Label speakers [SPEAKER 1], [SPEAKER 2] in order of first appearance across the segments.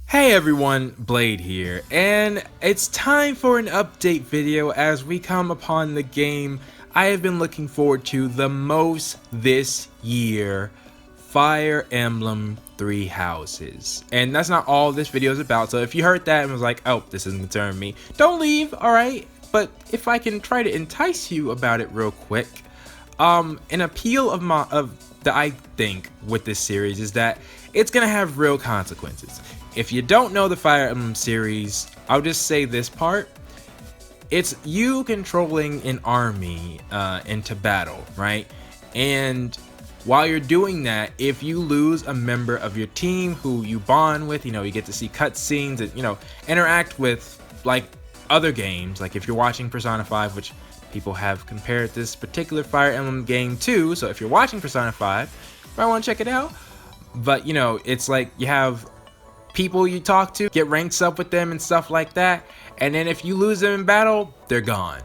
[SPEAKER 1] Hey everyone, Blade here, and it's time for an update video as we come upon the game I have been looking forward to the most this year, Fire Emblem Three Houses. And that's not all this video is about, so if you heard that and was like, oh, this isn't concerning me, don't leave, alright? But if I can try to entice you about it real quick, an appeal that I think with this series is that it's gonna have real consequences. If you don't know the Fire Emblem series, I'll just say this part. It's you controlling an army into battle, right? And while you're doing that, if you lose a member of your team who you bond with, you get to see cutscenes and, interact with like other games. Like if you're watching Persona 5, which people have compared this particular Fire Emblem game to. So if you're watching Persona 5, you might want to check it out. But, it's like you have people you talk to, get ranks up with them and stuff like that, and then if you lose them in battle, they're gone.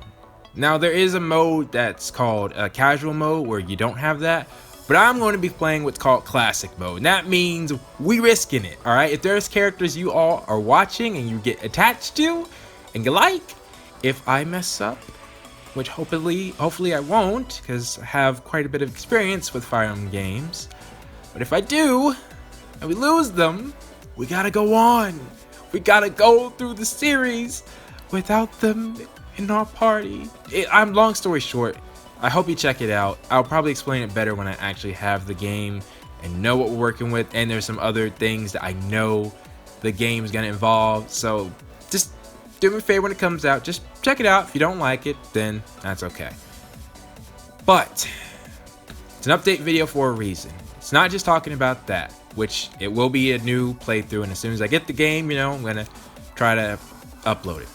[SPEAKER 1] Now there is a mode that's called casual mode where you don't have that, but I'm going to be playing what's called classic mode, and that means we risking it. All right, if there's characters you all are watching and you get attached to and you like, if I mess up, which hopefully I won't, because I have quite a bit of experience with Fire Emblem games, but if I do and we lose them, we gotta go on. We gotta go through the series without them in our party. Long story short, I hope you check it out. I'll probably explain it better when I actually have the game and know what we're working with. And there's some other things that I know the game is gonna involve. So just do me a favor when it comes out. Just check it out. If you don't like it, then that's okay. But it's an update video for a reason. It's not just talking about that, which it will be a new playthrough, and as soon as I get the game, I'm gonna try to upload it.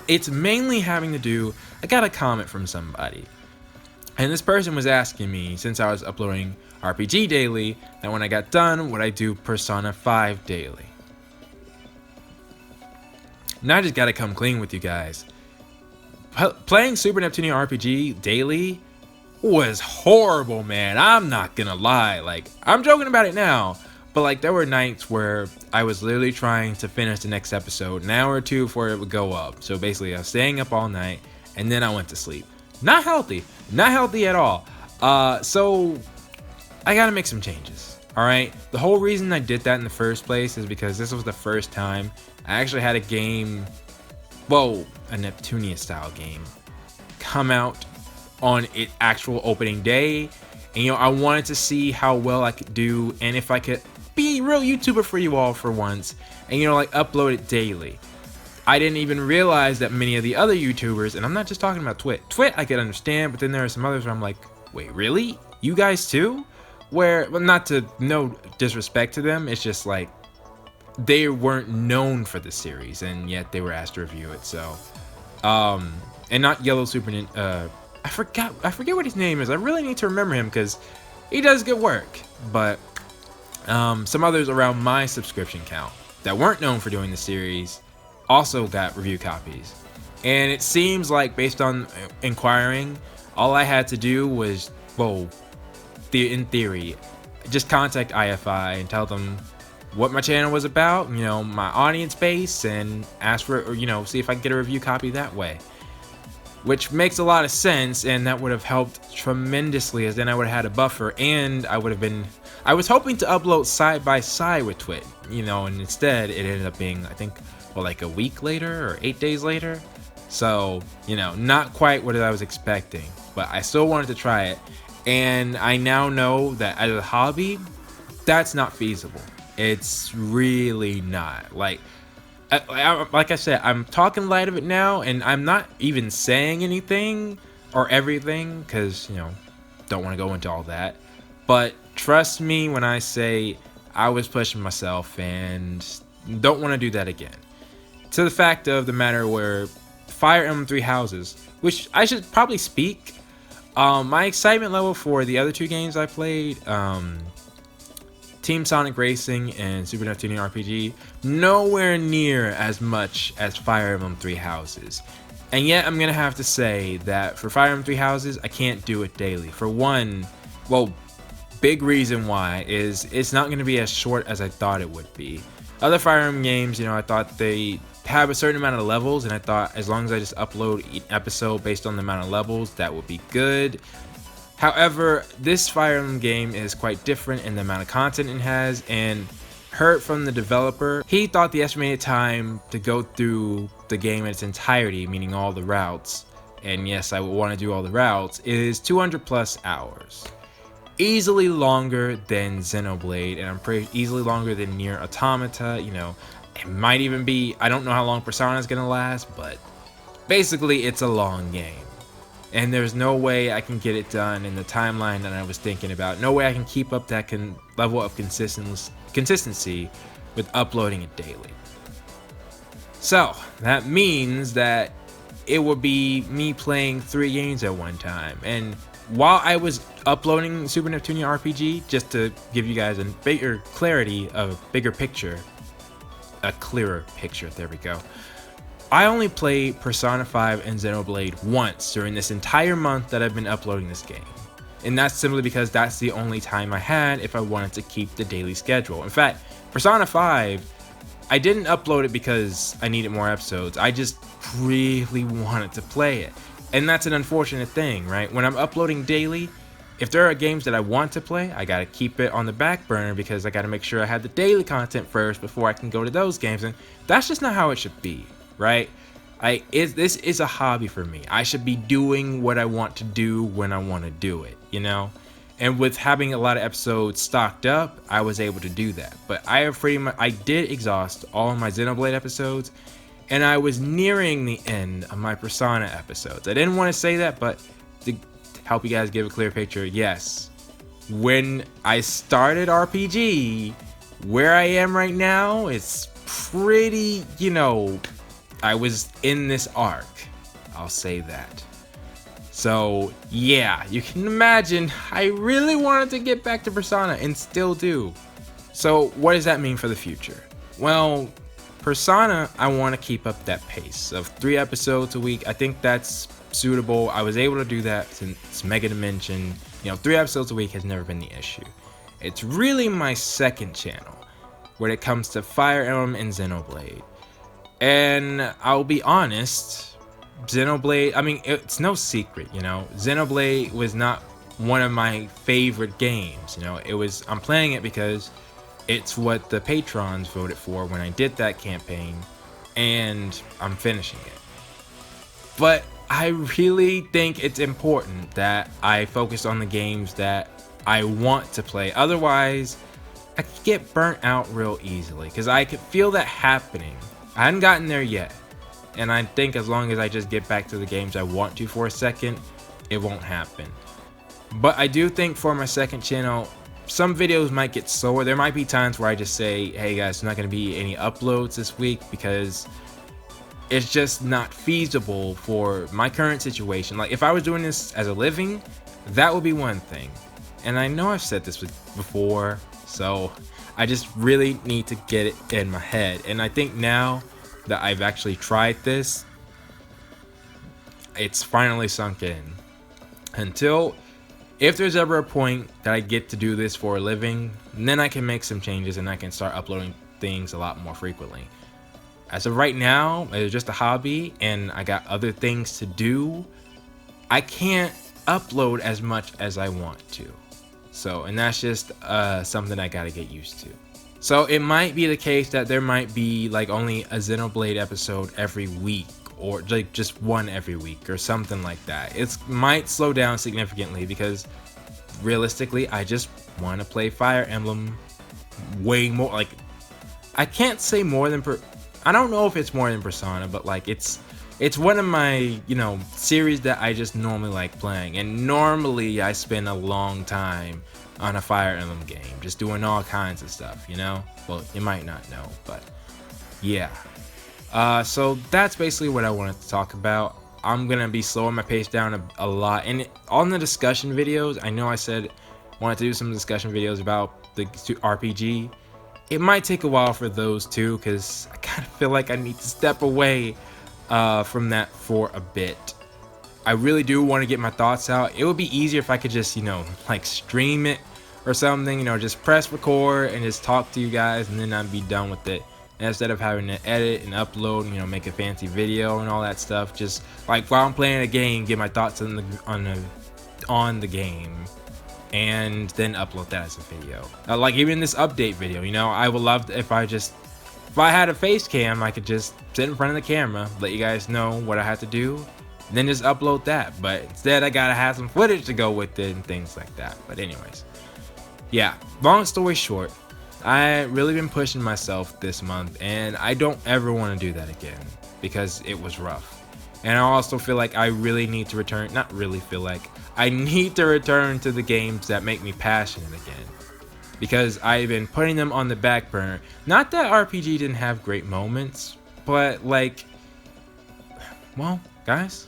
[SPEAKER 1] It's mainly having to do, I got a comment from somebody, and this person was asking me, since I was uploading RPG daily, that when I got done, would I do Persona 5 daily? Now I just gotta come clean with you guys. Playing Super Neptunian RPG daily was horrible, man. I'm not gonna lie. Like, I'm joking about it now, but like there were nights where I was literally trying to finish the next episode an hour or two before it would go up. So basically I was staying up all night and then I went to sleep. Not healthy at all. So I gotta make some changes. All right, the whole reason I did that in the first place is because this was the first time I actually had a game, a Neptunia style game, come out on its actual opening day, and I wanted to see how well I could do and if I could be a real YouTuber for you all for once and upload it daily. I didn't even realize that many of the other YouTubers, and I'm not just talking about Twit I could understand, but then there are some others where I'm like, wait, really? You guys too? Where, well, not to no disrespect to them, it's just like they weren't known for the series and yet they were asked to review it. So and not Yellow Super I forget what his name is. I really need to remember him because he does good work. But some others around my subscription count that weren't known for doing the series also got review copies. And it seems like, based on inquiring, all I had to do was, in theory, just contact IFI and tell them what my channel was about, my audience base, and ask for, see if I can get a review copy that way. Which makes a lot of sense, and that would have helped tremendously, as then I would have had a buffer, and I was hoping to upload side by side with Twit, and instead it ended up being, I think, like a week later or 8 days later. So, not quite what I was expecting, but I still wanted to try it, and I now know that as a hobby, that's not feasible. It's really not. Like I said, I'm talking light of it now, and I'm not even saying anything or everything because, don't want to go into all that. But trust me when I say I was pushing myself and don't want to do that again. To the fact of the matter where Fire Emblem Three Houses, which I should probably speak, my excitement level for the other two games I played, Team Sonic Racing and Super Neptunian RPG, nowhere near as much as Fire Emblem Three Houses. And yet I'm gonna have to say that for Fire Emblem Three Houses, I can't do it daily. For one, big reason why is it's not gonna be as short as I thought it would be. Other Fire Emblem games, you know, I thought they have a certain amount of levels, and I thought as long as I just upload each episode based on the amount of levels, that would be good. However, this Fire Emblem game is quite different in the amount of content it has, and heard from the developer, he thought the estimated time to go through the game in its entirety, meaning all the routes, and yes, I would want to do all the routes, is 200 plus hours. Easily longer than Xenoblade, and I'm pretty easily longer than Nier Automata. You know, it might even be, I don't know how long Persona is gonna last, but basically it's a long game. And there's no way I can get it done in the timeline that I was thinking about. No way I can keep up that level of consistency with uploading it daily. So that means that it would be me playing 3 games at one time. And while I was uploading Super Neptunia RPG, just to give you guys a bigger clarity of a bigger picture, a clearer picture, there we go. I only played Persona 5 and Xenoblade once during this entire month that I've been uploading this game. And that's simply because that's the only time I had if I wanted to keep the daily schedule. In fact, Persona 5, I didn't upload it because I needed more episodes. I just really wanted to play it. And that's an unfortunate thing, right? When I'm uploading daily, if there are games that I want to play, I gotta keep it on the back burner because I gotta make sure I have the daily content first before I can go to those games. And that's just not how it should be, right? This is a hobby for me. I should be doing what I want to do when I want to do it, you know? And with having a lot of episodes stocked up, I was able to do that. But I did exhaust all of my Xenoblade episodes, and I was nearing the end of my Persona episodes. I didn't want to say that, but to help you guys give a clear picture, yes. When I started RPG, where I am right now, it's pretty, you know, I was in this arc, I'll say that. So yeah, you can imagine I really wanted to get back to Persona and still do. So what does that mean for the future? Well, Persona, I want to keep up that pace of 3 episodes a week. I think that's suitable. I was able to do that since Mega Dimension. You know, 3 episodes a week has never been the issue. It's really my second channel when it comes to Fire Emblem and Xenoblade. And I'll be honest, Xenoblade, I mean, it's no secret, you know, Xenoblade was not one of my favorite games, you know, I'm playing it because it's what the patrons voted for when I did that campaign, and I'm finishing it. But I really think it's important that I focus on the games that I want to play. Otherwise, I could get burnt out real easily, because I could feel that happening. I hadn't gotten there yet, and I think as long as I just get back to the games I want to for a second, it won't happen. But I do think for my second channel, some videos might get slower. There might be times where I just say, hey guys, there's not going to be any uploads this week because it's just not feasible for my current situation. Like if I was doing this as a living, that would be one thing. And I know I've said this before, so I just really need to get it in my head. And I think now that I've actually tried this, it's finally sunk in. If there's ever a point that I get to do this for a living, then I can make some changes and I can start uploading things a lot more frequently. As of right now, it's just a hobby and I got other things to do. I can't upload as much as I want to. So, and that's just something I gotta get used to. So it might be the case that there might be like only a Xenoblade episode every week, or like just one every week or something like that. It might slow down significantly because realistically, I just want to play Fire Emblem way more. Like, I can't say more than I don't know if it's more than Persona, but like it's one of my, you know, series that I just normally like playing. And normally I spend a long time on a Fire Emblem game, just doing all kinds of stuff, you know? Well, you might not know, but yeah. So that's basically what I wanted to talk about. I'm gonna be slowing my pace down a lot. And on the discussion videos, I know I said I wanted to do some discussion videos about the RPG. It might take a while for those too, because I kind of feel like I need to step away from that for a bit. I really do want to get my thoughts out. It would be easier if I could just, you know, like stream it or something, you know, just press record and just talk to you guys and then I'd be done with it. And instead of having to edit and upload, you know, make a fancy video and all that stuff, just like while I'm playing a game, get my thoughts on the game, and then upload that as a video. Like even this update video, you know, I would love if I had a face cam, I could just sit in front of the camera, let you guys know what I had to do, and then just upload that. But instead, I gotta have some footage to go with it and things like that. But anyways, yeah, long story short, I really been pushing myself this month, and I don't ever want to do that again because it was rough. And I also feel like I really need to return, not really feel like, I need to return to the games that make me passionate again. Because I've been putting them on the back burner. Not that RPG didn't have great moments, but like, well, guys,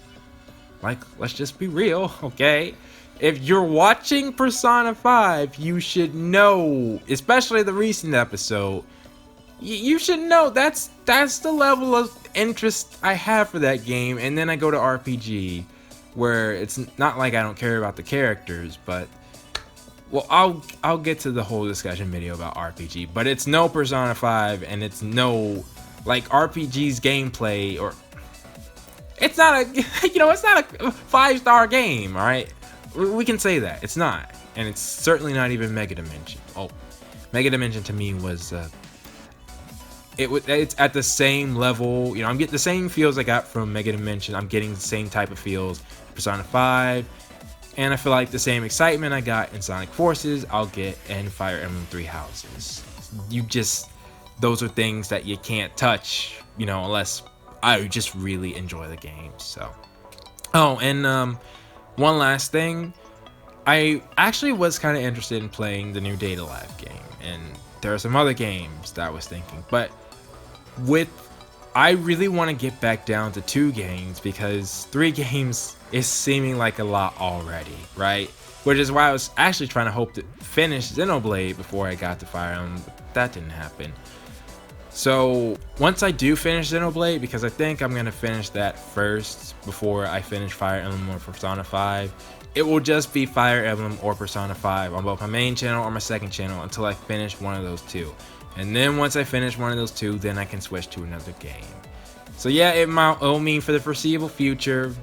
[SPEAKER 1] like, let's just be real, okay? If you're watching Persona 5, you should know, especially the recent episode, you should know that's the level of interest I have for that game. And then I go to RPG, where it's not like I don't care about the characters, but well, I'll get to the whole discussion video about RPG, but it's no Persona 5, and it's no like RPG's gameplay, or it's not a it's not a 5-star game, all right? We can say that it's not, and it's certainly not even Mega Dimension. Oh, Mega Dimension to me was it's at the same level. You know, I'm getting the same feels I got from Mega Dimension. I'm getting the same type of feels Persona 5. And I feel like the same excitement I got in Sonic Forces, I'll get in Fire Emblem Three Houses. Those are things that you can't touch, you know, unless I just really enjoy the game. So, oh, and one last thing, I actually was kind of interested in playing the new Data Live game, and there are some other games that I was thinking, but I really want to get back down to 2 games because 3 games is seeming like a lot already, right? Which is why I was actually trying to hope to finish Xenoblade before I got to Fire Emblem, but that didn't happen. So once I do finish Xenoblade, because I think I'm going to finish that first before I finish Fire Emblem or Persona 5, it will just be Fire Emblem or Persona 5 on both my main channel or my second channel until I finish one of those 2. And then once I finish one of those 2, then I can switch to another game. So yeah, it'll mean for the foreseeable future,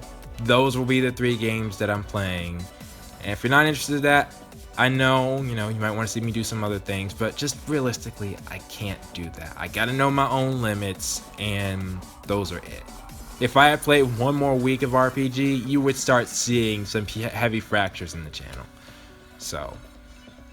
[SPEAKER 1] those will be the 3 games that I'm playing. And if you're not interested in that, I know, you might want to see me do some other things, but just realistically, I can't do that. I gotta know my own limits, and those are it. If I had played one more week of RPG, you would start seeing some heavy fractures in the channel. So,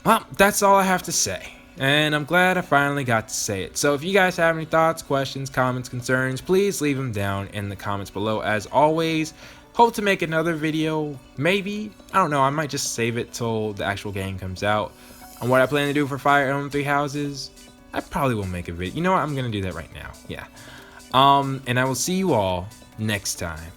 [SPEAKER 1] well, that's all I have to say. And I'm glad I finally got to say it. So if you guys have any thoughts, questions, comments, concerns, please leave them down in the comments below. As always, hope to make another video, maybe. I don't know, I might just save it till the actual game comes out. On what I plan to do for Fire Emblem Three Houses, I probably will make a video. You know what, I'm going to do that right now. Yeah. And I will see you all next time.